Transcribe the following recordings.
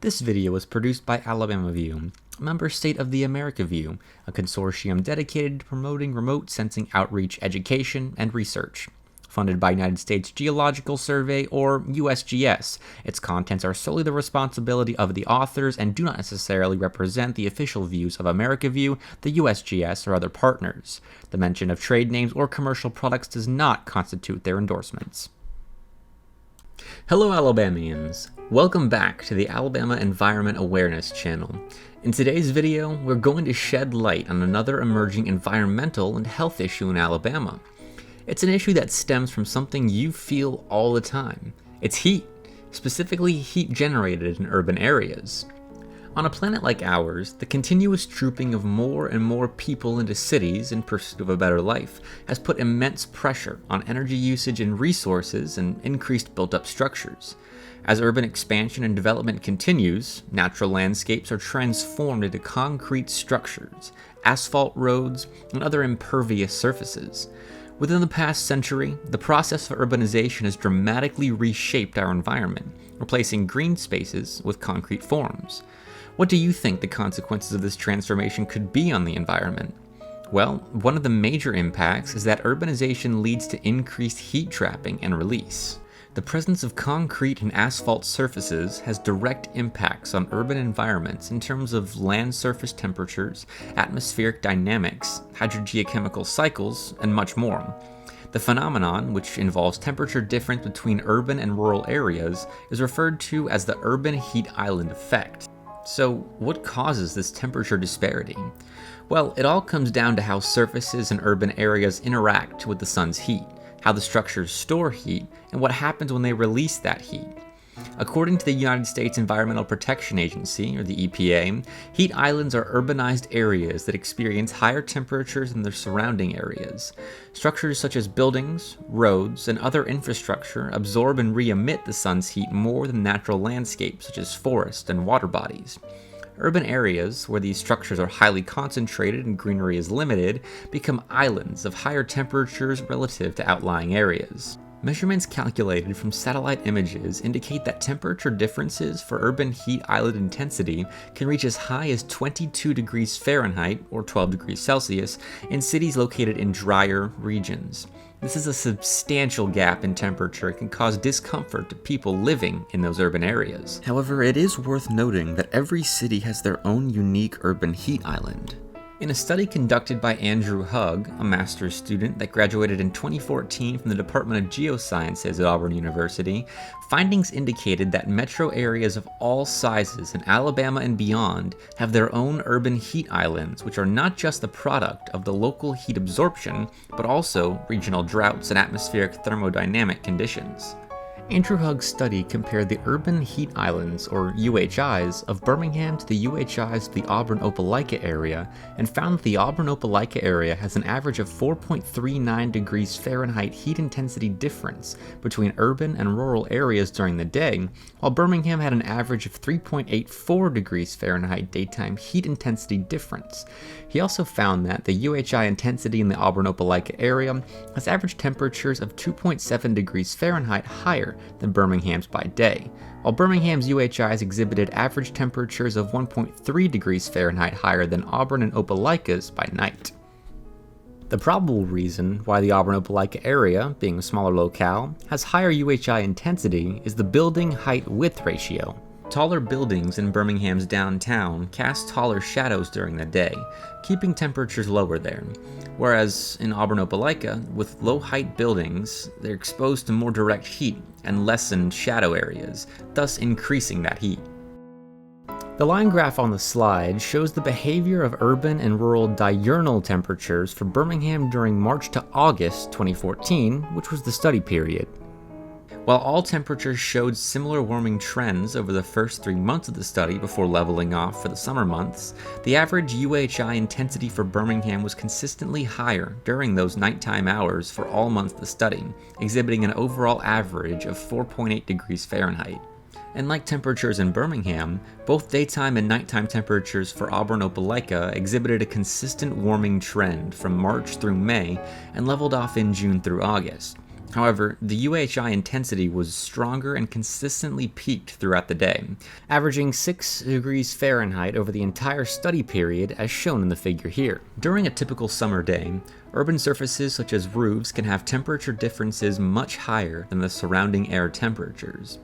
This video was produced by AlabamaView, a member state of the AmericaView, a consortium dedicated to promoting remote sensing outreach education and research. Funded by United States Geological Survey, or USGS, its contents are solely the responsibility of the authors and do not necessarily represent the official views of AmericaView, the USGS, or other partners. The mention of trade names or commercial products does not constitute their endorsements. Hello Alabamians! Welcome back to the Alabama Environment Awareness channel. In today's video, we're going to shed light on another emerging environmental and health issue in Alabama. It's an issue that stems from something you feel all the time. It's heat, specifically heat generated in urban areas. On a planet like ours, the continuous trooping of more and more people into cities in pursuit of a better life has put immense pressure on energy usage and resources and increased built-up structures. As urban expansion and development continues, natural landscapes are transformed into concrete structures, asphalt roads, and other impervious surfaces. Within the past century, the process of urbanization has dramatically reshaped our environment, replacing green spaces with concrete forms. What do you think the consequences of this transformation could be on the environment? Well, one of the major impacts is that urbanization leads to increased heat trapping and release. The presence of concrete and asphalt surfaces has direct impacts on urban environments in terms of land surface temperatures, atmospheric dynamics, hydrogeochemical cycles, and much more. The phenomenon, which involves temperature difference between urban and rural areas, is referred to as the urban heat island effect. So, what causes this temperature disparity? Well, it all comes down to how surfaces in urban areas interact with the sun's heat, how the structures store heat, and what happens when they release that heat. According to the United States Environmental Protection Agency, or the EPA, heat islands are urbanized areas that experience higher temperatures than their surrounding areas. Structures such as buildings, roads, and other infrastructure absorb and re-emit the sun's heat more than natural landscapes such as forests and water bodies. Urban areas, where these structures are highly concentrated and greenery is limited, become islands of higher temperatures relative to outlying areas. Measurements calculated from satellite images indicate that temperature differences for urban heat island intensity can reach as high as 22 degrees Fahrenheit, or 12 degrees Celsius, in cities located in drier regions. This is a substantial gap in temperature and can cause discomfort to people living in those urban areas. However, it is worth noting that every city has their own unique urban heat island. In a study conducted by Andrew Hugg, a master's student that graduated in 2014 from the Department of Geosciences at Auburn University, findings indicated that metro areas of all sizes in Alabama and beyond have their own urban heat islands, which are not just the product of the local heat absorption, but also regional droughts and atmospheric thermodynamic conditions. Andrew Hugg's study compared the urban heat islands, or UHIs, of Birmingham to the UHIs of the Auburn-Opelika area, and found that the Auburn-Opelika area has an average of 4.39 degrees Fahrenheit heat intensity difference between urban and rural areas during the day, while Birmingham had an average of 3.84 degrees Fahrenheit daytime heat intensity difference. He also found that the UHI intensity in the Auburn-Opelika area has average temperatures of 2.7 degrees Fahrenheit higher than Birmingham's by day, while Birmingham's UHIs exhibited average temperatures of 1.3 degrees Fahrenheit higher than Auburn and Opelika's by night. The probable reason why the Auburn-Opelika area, being a smaller locale, has higher UHI intensity is the building height-width ratio. Taller buildings in Birmingham's downtown cast taller shadows during the day, keeping temperatures lower there, whereas in Auburn-Opelika, with low-height buildings, they're exposed to more direct heat and lessened shadow areas, thus increasing that heat. The line graph on the slide shows the behavior of urban and rural diurnal temperatures for Birmingham during March to August 2014, which was the study period. While all temperatures showed similar warming trends over the first 3 months of the study before leveling off for the summer months, the average UHI intensity for Birmingham was consistently higher during those nighttime hours for all months of the study, exhibiting an overall average of 4.8 degrees Fahrenheit. And like temperatures in Birmingham, both daytime and nighttime temperatures for Auburn-Opelika exhibited a consistent warming trend from March through May and leveled off in June through August. However, the UHI intensity was stronger and consistently peaked throughout the day, averaging 6 degrees Fahrenheit over the entire study period as shown in the figure here. During a typical summer day, urban surfaces such as roofs can have temperature differences much higher than the surrounding air temperatures.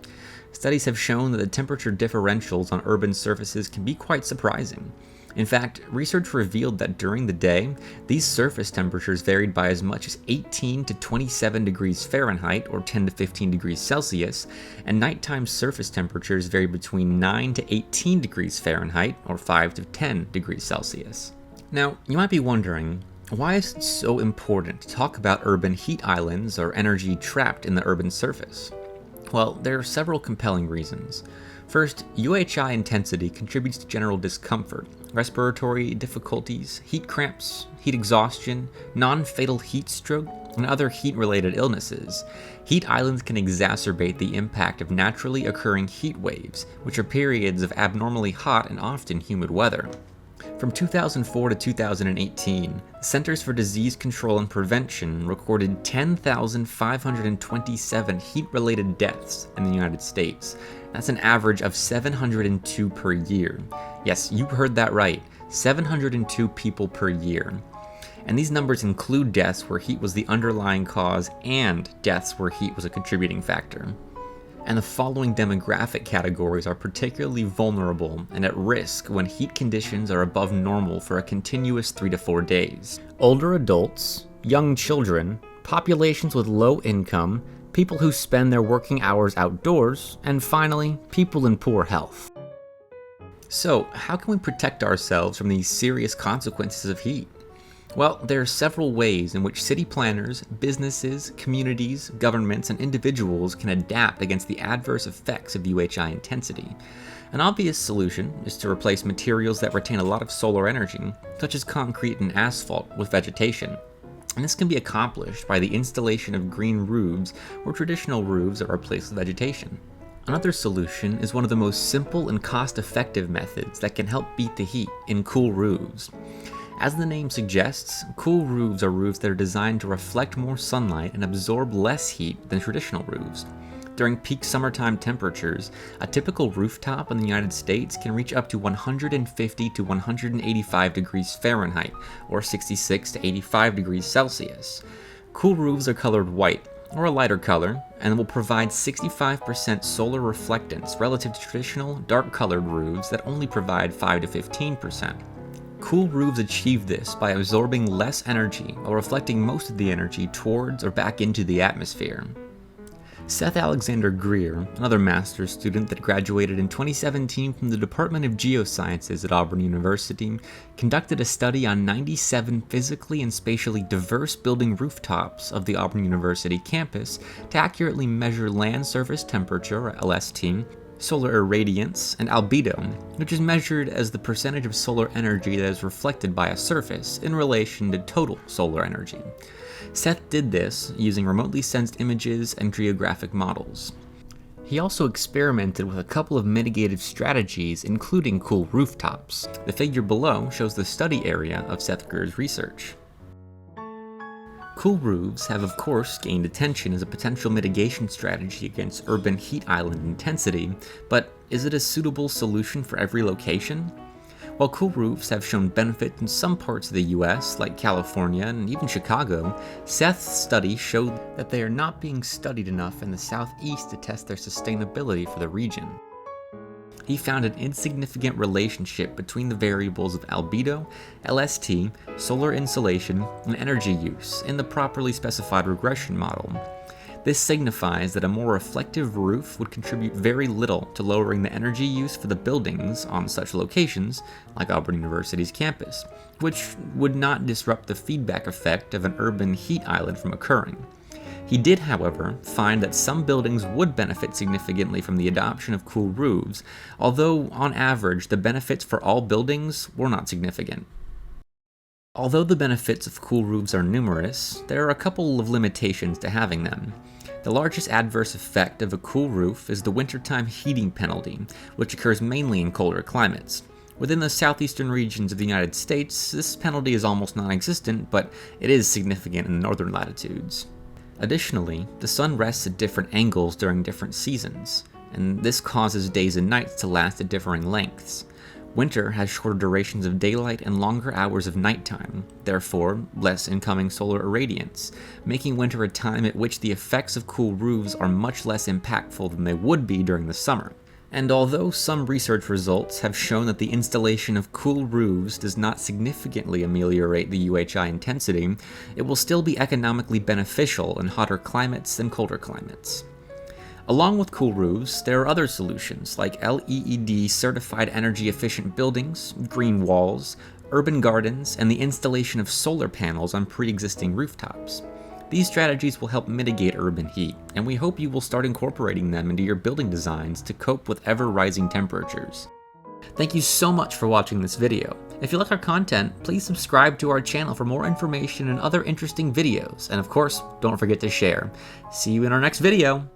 Studies have shown that the temperature differentials on urban surfaces can be quite surprising. In fact, research revealed that during the day, these surface temperatures varied by as much as 18 to 27 degrees Fahrenheit or 10 to 15 degrees Celsius, and nighttime surface temperatures varied between 9 to 18 degrees Fahrenheit or 5 to 10 degrees Celsius. Now, you might be wondering, why is it so important to talk about urban heat islands or energy trapped in the urban surface? Well, there are several compelling reasons. First, UHI intensity contributes to general discomfort, respiratory difficulties, heat cramps, heat exhaustion, non-fatal heat stroke, and other heat-related illnesses. Heat islands can exacerbate the impact of naturally occurring heat waves, which are periods of abnormally hot and often humid weather. From 2004 to 2018, the Centers for Disease Control and Prevention recorded 10,527 heat-related deaths in the United States. That's an average of 702 per year. Yes, you heard that right, 702 people per year. And these numbers include deaths where heat was the underlying cause and deaths where heat was a contributing factor. And the following demographic categories are particularly vulnerable and at risk when heat conditions are above normal for a continuous 3 to 4 days. Older adults, young children, populations with low income, people who spend their working hours outdoors, and finally, people in poor health. So, how can we protect ourselves from these serious consequences of heat? Well, there are several ways in which city planners, businesses, communities, governments, and individuals can adapt against the adverse effects of UHI intensity. An obvious solution is to replace materials that retain a lot of solar energy, such as concrete and asphalt, with vegetation. And this can be accomplished by the installation of green roofs where traditional roofs are replaced with vegetation. Another solution is one of the most simple and cost-effective methods that can help beat the heat in cool roofs. As the name suggests, cool roofs are roofs that are designed to reflect more sunlight and absorb less heat than traditional roofs. During peak summertime temperatures, a typical rooftop in the United States can reach up to 150 to 185 degrees Fahrenheit, or 66 to 85 degrees Celsius. Cool roofs are colored white, or a lighter color, and will provide 65% solar reflectance relative to traditional dark-colored roofs that only provide 5 to 15%. Cool roofs achieve this by absorbing less energy while reflecting most of the energy towards or back into the atmosphere. Seth Alexander Greer, another master's student that graduated in 2017 from the Department of Geosciences at Auburn University, conducted a study on 97 physically and spatially diverse building rooftops of the Auburn University campus to accurately measure land surface temperature, or LST, solar irradiance, and albedo, which is measured as the percentage of solar energy that is reflected by a surface in relation to total solar energy. Seth did this using remotely sensed images and geographic models. He also experimented with a couple of mitigative strategies, including cool rooftops. The figure below shows the study area of Seth Greer's research. Cool roofs have of course gained attention as a potential mitigation strategy against urban heat island intensity, but is it a suitable solution for every location? While cool roofs have shown benefit in some parts of the US, like California and even Chicago, Seth's study showed that they are not being studied enough in the southeast to test their sustainability for the region. He found an insignificant relationship between the variables of albedo, LST, solar insolation, and energy use in the properly specified regression model. This signifies that a more reflective roof would contribute very little to lowering the energy use for the buildings on such locations, like Auburn University's campus, which would not disrupt the feedback effect of an urban heat island from occurring. He did, however, find that some buildings would benefit significantly from the adoption of cool roofs, although on average the benefits for all buildings were not significant. Although the benefits of cool roofs are numerous, there are a couple of limitations to having them. The largest adverse effect of a cool roof is the wintertime heating penalty, which occurs mainly in colder climates. Within the southeastern regions of the United States, this penalty is almost non-existent, but it is significant in the northern latitudes. Additionally, the sun rests at different angles during different seasons, and this causes days and nights to last at differing lengths. Winter has shorter durations of daylight and longer hours of nighttime, therefore less incoming solar irradiance, making winter a time at which the effects of cool roofs are much less impactful than they would be during the summer. And although some research results have shown that the installation of cool roofs does not significantly ameliorate the UHI intensity, it will still be economically beneficial in hotter climates than colder climates. Along with cool roofs, there are other solutions like LEED certified energy efficient buildings, green walls, urban gardens, and the installation of solar panels on pre-existing rooftops. These strategies will help mitigate urban heat, and we hope you will start incorporating them into your building designs to cope with ever-rising temperatures. Thank you so much for watching this video. If you like our content, please subscribe to our channel for more information and other interesting videos, and of course, don't forget to share. See you in our next video!